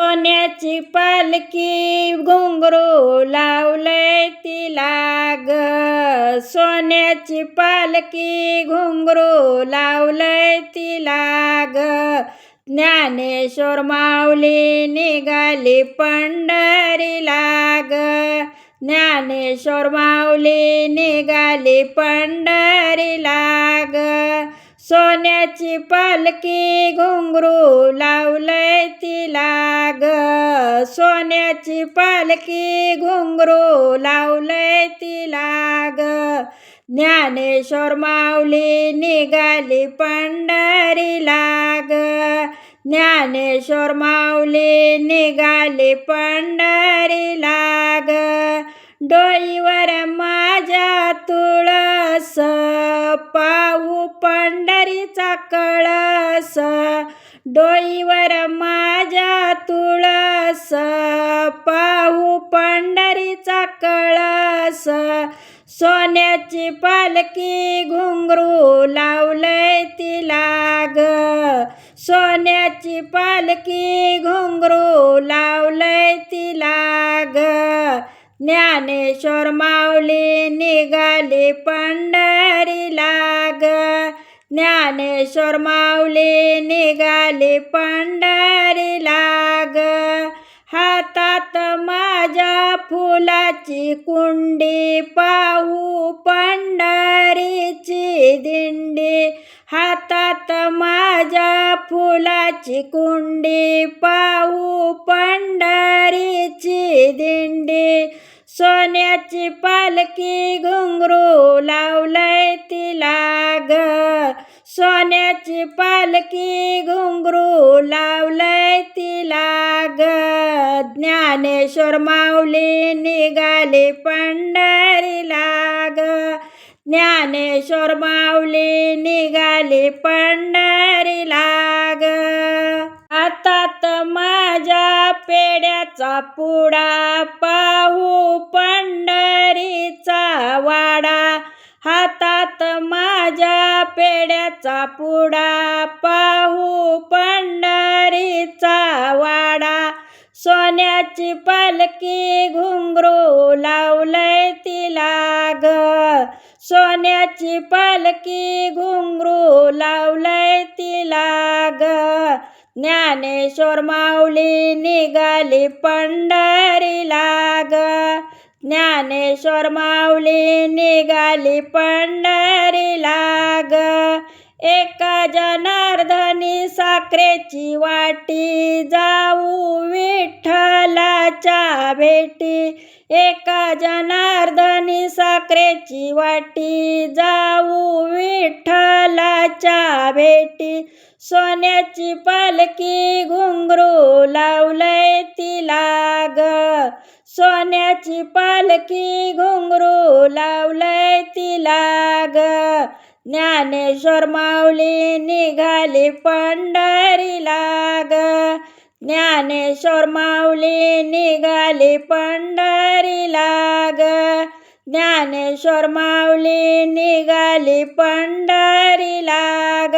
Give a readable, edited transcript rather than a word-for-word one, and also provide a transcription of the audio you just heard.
सोन्याची पालखी घुंगरू लावलंय तिला ग. सोन्याची पालखी घुंगरू लावलंय तिला ग. ज्ञानेश्वर माऊली निघाली पंढरीला ग. ज्ञानेश्वर माऊली निघाली पंढरीला ग. सोन्याची पालखी घुंगरू लावलंय तिला ग. सोन्याची पालखी घुंगरू लावलंय तिला ग. ज्ञानेश्वर माऊली निघाली पंढरीला ग. ज्ञानेश्वर माऊली निघाली पंढरीला ग. डोईवर माझ्या तुळस पाहू पंढरीचा कळस. डोईवर माझ्या तुळस पाहू पंढरीचा कळस. सोन्याची पालखी घुंगरू लावलंय तिला ग. सोन्याची पालखी घुंगरू लावलंय तिला ग. ज्ञानेश्वर माऊली निघाली पंढरीला ग. ज्ञानेश्वर माऊली निघाली पंढरीला ग. हातात माझ्या फुलाची कुंडी पाहू पंढरीची दिंडी. हातात माझ्या फुलाची कुंडी पाहू पंढरीची दिंडी. सोन्याची पालखी घुंगरू लावलंय तिला ग. सोन्याची पालखी घुंगरू लावलंय तिला ग. ज्ञानेश्वर माऊली निघाली पंढरीला ग. ज्ञानेश्वर माऊली निघाली पंढरीला ग. हातात माझ्या पेड्याचा पुडा पाहू पंढरीचा वाडा. हातात माझ्या पेड्याचा पुडा पाहू पंढरीचा वाडा. सोन्याची पालखी घुंगरू लावलंय तिला ग. सोन्याची पालखी घुंगरू लावलंय तिला ग. ज्ञानेश्वर माऊली निघाली पंढरीला ग. ज्ञानेश्वर माऊली निघाली पंढरीला ग. एका जनार्दनी साखरेची वाटी जाऊ विठ्ठलाच्या भेटी. एका जनार्दनी साखरेची वाटी जाऊ विठ्ठलाच्या भेटी. सोन्याची पालखी घुंगरू लावलंय तिला ग. सोन्याची पालखी घुंगरू लावलंय तिला ग. ज्ञानेश्वर माऊली निघाली पंढरीला ग. ज्ञानेश्वर माऊली निघाली पंढरीला ग. ज्ञानेश्वर माऊली निघाली पंढरीला ग.